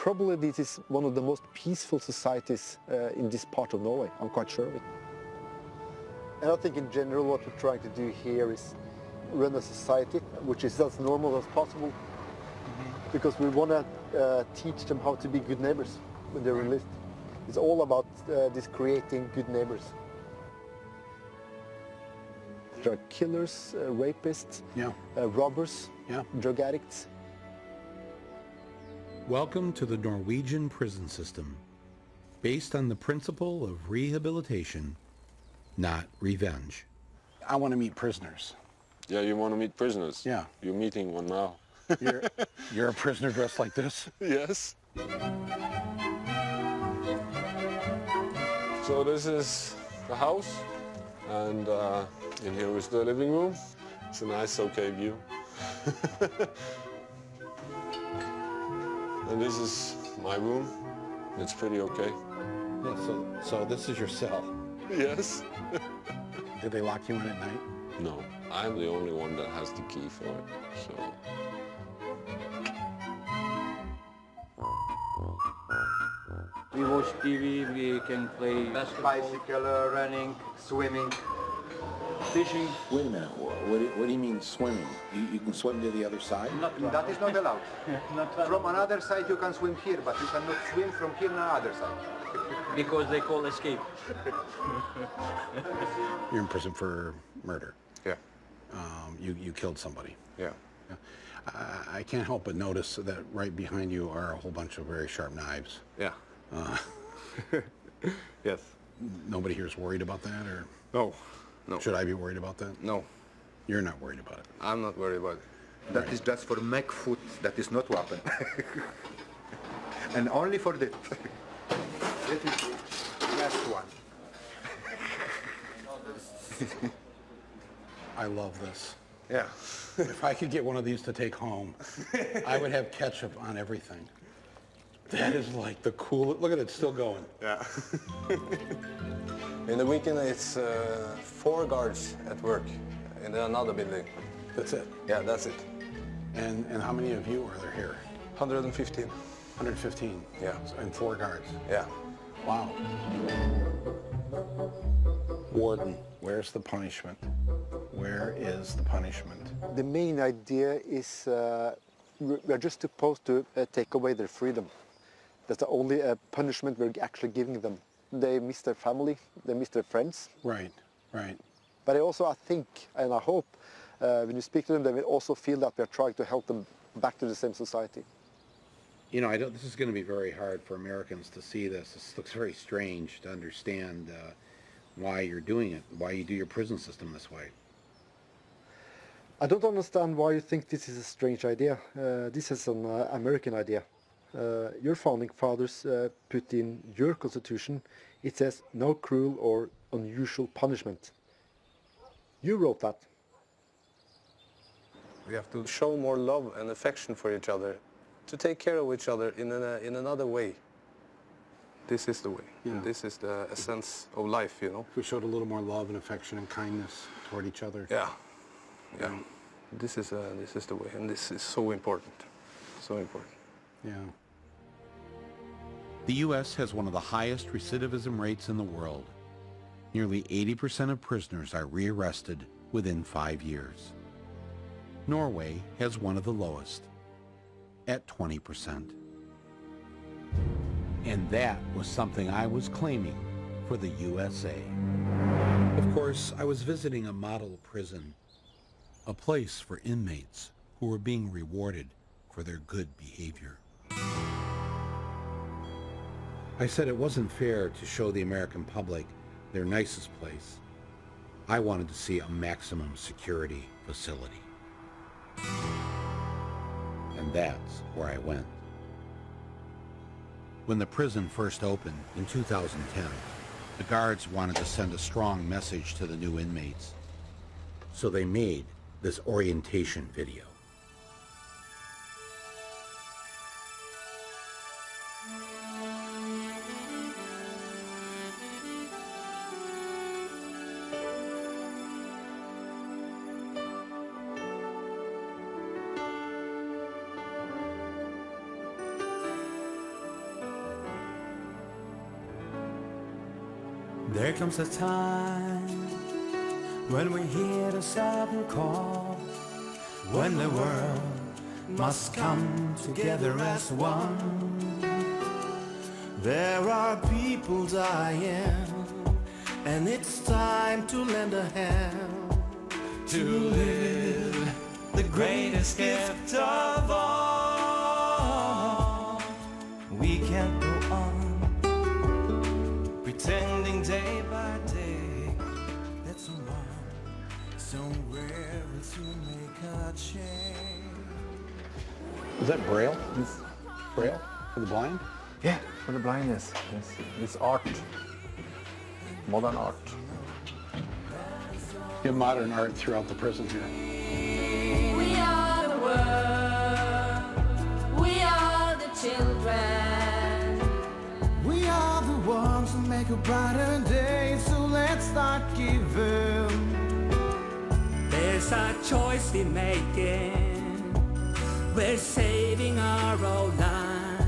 Probably this is one of the most peaceful societies in this part of Norway. I'm quite sure of it. And I think in general what we're trying to do here is run a society which is as normal as possible, because we want to teach them how to be good neighbors when they're enlisted. It's all about this creating good neighbors. There are killers, rapists, robbers, drug addicts. Welcome to the Norwegian prison system, based on the principle of rehabilitation, not revenge. I want to meet prisoners. Yeah, you want to meet prisoners? Yeah. You're meeting one now. You're a prisoner dressed like this? Yes. So this is the house, and in here is the living room. It's a nice, okay view. And this is my room. It's pretty okay. Yeah, so this is your cell. Yes. Did they lock you in at night? No, I'm the only one that has the key for it, so. We watch TV, we can play basketball, bicycle, running, swimming, fishing. Wait a minute, what do you mean swimming? You can swim to the other side? that is not allowed. From another side you can swim here, but you cannot swim from here to another side. Because they call escape. You're in prison for murder. Yeah. You killed somebody. Yeah. I can't help but notice that right behind you are a whole bunch of very sharp knives. Yeah. Yes. Nobody here is worried about that, or? No. No. Should I be worried about that? No. You're not worried about it? I'm not worried about it. That is just for make food. That is not weapon. And only for that. That is the last one. I love this. Yeah. If I could get one of these to take home, I would have ketchup on everything. That is like the coolest. Look at it, it's still going. Yeah. In the weekend, it's 4 guards at work in another building. That's it? Yeah, that's it. And how many of you are there here? 115. 115? Yeah. And 4 guards? Yeah. Wow. Warden, where's the punishment? Where is the punishment? The main idea is we're just supposed to take away their freedom. That's the only punishment we're actually giving them. They miss their family, they miss their friends. Right, right. But I think, and I hope, when you speak to them, they will also feel that we're trying to help them back to the same society. You know, this is going to be very hard for Americans to see this. This looks very strange to understand why you're doing it, why you do your prison system this way. I don't understand why you think this is a strange idea. This is an American idea. Your founding fathers put in your constitution, it says no cruel or unusual punishment. You wrote that. We have to show more love and affection for each other, to take care of each other in another way. This is the way. Yeah. And this is the essence of life, you know. If we showed a little more love and affection and kindness toward each other. Yeah. Yeah. This is the way, and this is so important. So important. Yeah. The U.S. has one of the highest recidivism rates in the world. Nearly 80% of prisoners are rearrested within 5 years. Norway has one of the lowest, at 20%. And that was something I was claiming for the USA. Of course, I was visiting a model prison, a place for inmates who were being rewarded for their good behavior. I said it wasn't fair to show the American public their nicest place. I wanted to see a maximum security facility. And that's where I went. When the prison first opened in 2010, the guards wanted to send a strong message to the new inmates. So they made this orientation video. There comes a time when we hear the sudden call, when the world must come together as one. There are people dying, and it's time to lend a hand to live the greatest gift of all. We can't go on pretending day by day that somewhere to make a change. Is that Braille? Braille for the blind? Yeah, for the blindness. Yes. It's art. Modern art. You have modern art throughout the prison here. We are the world. We are the children. We are the ones who make a brighter day, so let's start giving. There's a choice we're making. We're saving our own lives.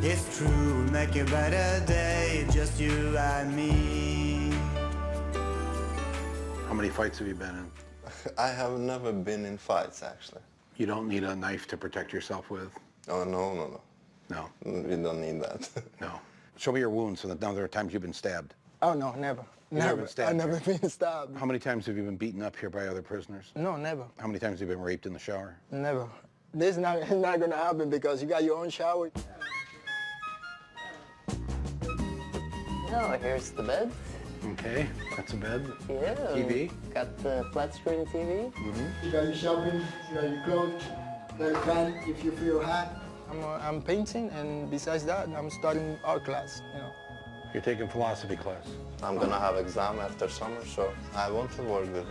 It's true, we'll make a brighter day, just you and me. How many fights have you been in? I have never been in fights, actually. You don't need a knife to protect yourself with? Oh, no. No. We don't need that. No. Show me your wounds so that now there are times you've been stabbed. Oh, no, never. Never been stabbed? I've never been stabbed. How many times have you been beaten up here by other prisoners? No, never. How many times have you been raped in the shower? Never. This is not going to happen because you got your own shower. Oh, here's the bed. Okay, that's a bed. Yeah. TV. Got the flat screen TV. You got your shopping, you got your clothes, got a fan if you feel hot. I'm painting, and besides that, I'm studying art class, you know. You're taking philosophy class. I'm gonna have exam after summer, so I want to work with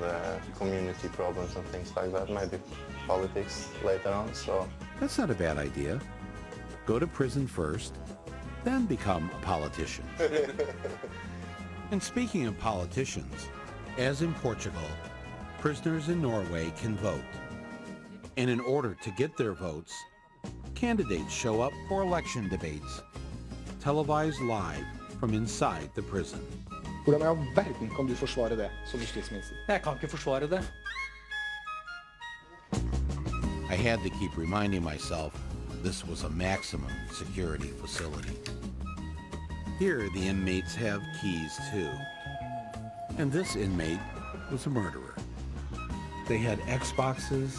community problems and things like that, maybe politics later on, so. That's not a bad idea. Go to prison first, then become a politician. And speaking of politicians, as in Portugal, prisoners in Norway can vote. And in order to get their votes, candidates show up for election debates, televised live from inside the prison. Hvordan i all verden kan du forsvare det som justisminister? Jeg kan ikke forsvare det. I had to keep reminding myself this was a maximum security facility. Here, the inmates have keys too. And this inmate was a murderer. They had Xboxes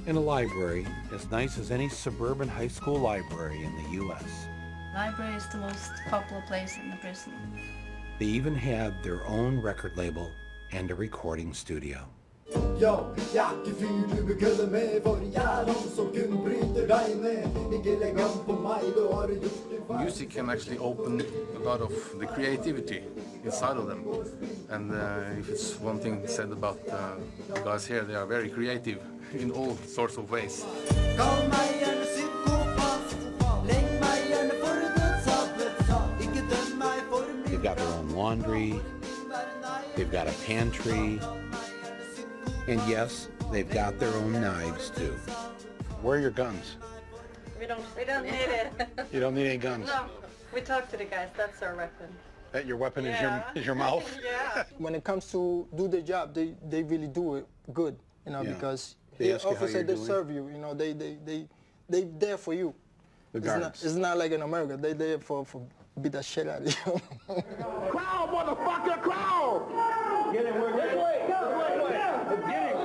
and a library as nice as any suburban high school library in the U.S. Library is the most popular place in the prison. They even had their own record label and a recording studio. Music can actually open a lot of the creativity inside of them. And if it's one thing said about the guys here, they are very creative in all sorts of ways. They've got their own laundry, they've got a pantry, and yes, they've got their own knives too. Where are your guns? We don't need it. You don't need any guns? No, we talk to the guys, that's our weapon. That your weapon is your mouth? Yeah. When it comes to do the job, they really do it good, you know, because they ask you how officer, you're they doing? serve you, you know, they there for you. The guards. It's not like in America, they there for beat the shit out of you. Crowd, motherfucker, crowd! Get it, work this way. Get it. Get it.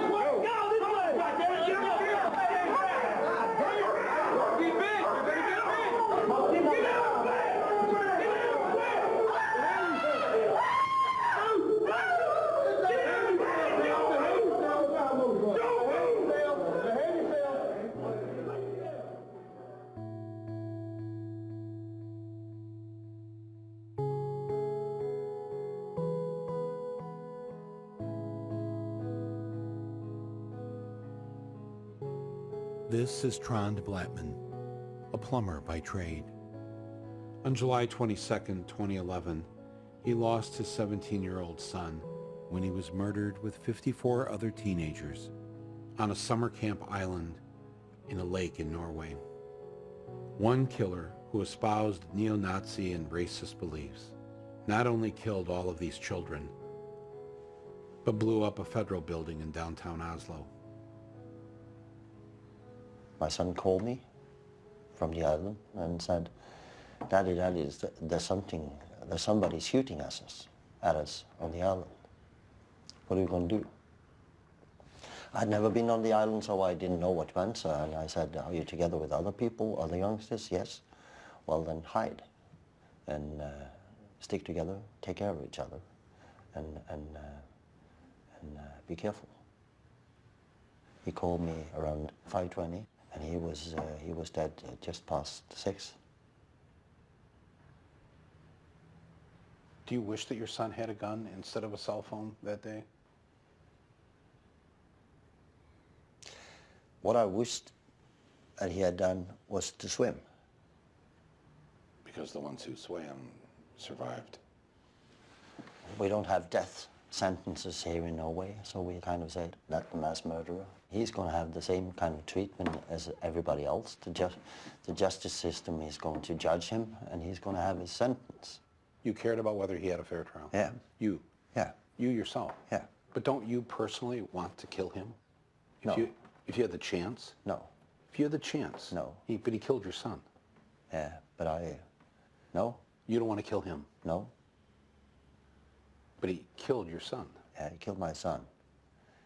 This is Trond Blattman, a plumber by trade. On July 22, 2011, he lost his 17-year-old son when he was murdered with 54 other teenagers on a summer camp island in a lake in Norway. One killer who espoused neo-Nazi and racist beliefs. not only killed all of these children, but blew up a federal building in downtown Oslo. My son called me from the island and said, Daddy, there's somebody shooting at us on the island. What are we going to do? I'd never been on the island, so I didn't know what to answer. And I said, are you together with other people, other youngsters? Yes. Well, then hide and stick together, take care of each other, and be careful. He called me around 5:20, and he was dead just past 6. Do you wish that your son had a gun instead of a cell phone that day? What I wished that he had done was to swim. Because the ones who swam survived. We don't have death sentences here in Norway, so we kind of said that the mass murderer, he's going to have the same kind of treatment as everybody else. The justice system is going to judge him, and he's going to have his sentence. You cared about whether he had a fair trial? Yeah. You? Yeah. You yourself? Yeah. But don't you personally want to kill him? No. If you had the chance? No. If you had the chance? No. But he killed your son. Yeah, but no. You don't want to kill him? No. But he killed your son. Yeah, he killed my son.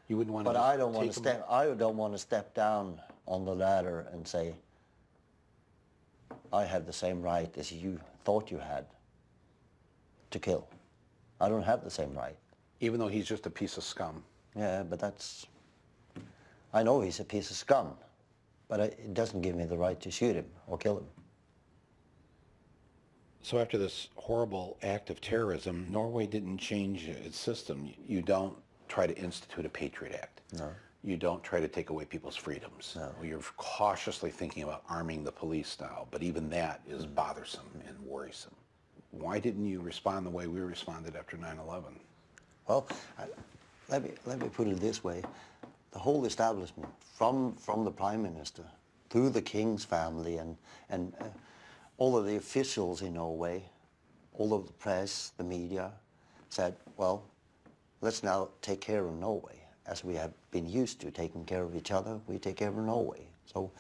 You wouldn't want but to I don't want to step down on the ladder and say, I have the same right as you thought you had to kill. I don't have the same right. Even though he's just a piece of scum? Yeah, but I know he's a piece of scum, but it doesn't give me the right to shoot him or kill him. So after this horrible act of terrorism, Norway didn't change its system. You don't try to institute a Patriot Act. No. You don't try to take away people's freedoms. No. You're cautiously thinking about arming the police now, but even that is bothersome and worrisome. Why didn't you respond the way we responded after 9/11? Well, let me put it this way. The whole establishment, from the Prime Minister, through the King's family and all of the officials in Norway, all of the press, the media, said, well, let's now take care of Norway. As we have been used to taking care of each other, we take care of Norway. So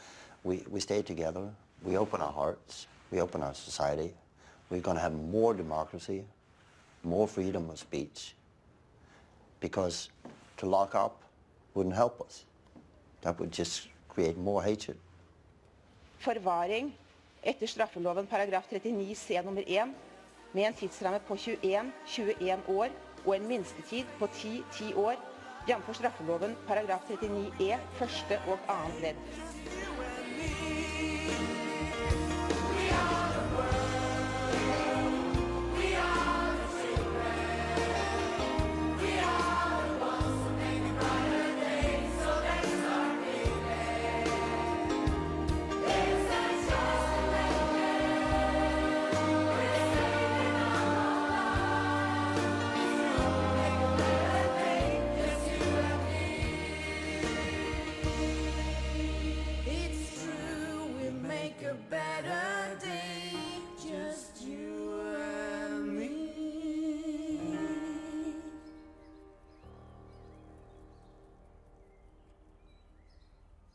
we stay together, we open our hearts, we open our society. We're going to have more democracy, more freedom of speech, because to lock up wouldn't help us. That would just create more hatred. Forvaring etter straffeloven paragraf 39 c nummer 1 med en tidsramme på 21 år og en minstetid på 10 år, jf. straffeloven paragraf 39 e første og annet ledd. It's true, we make a better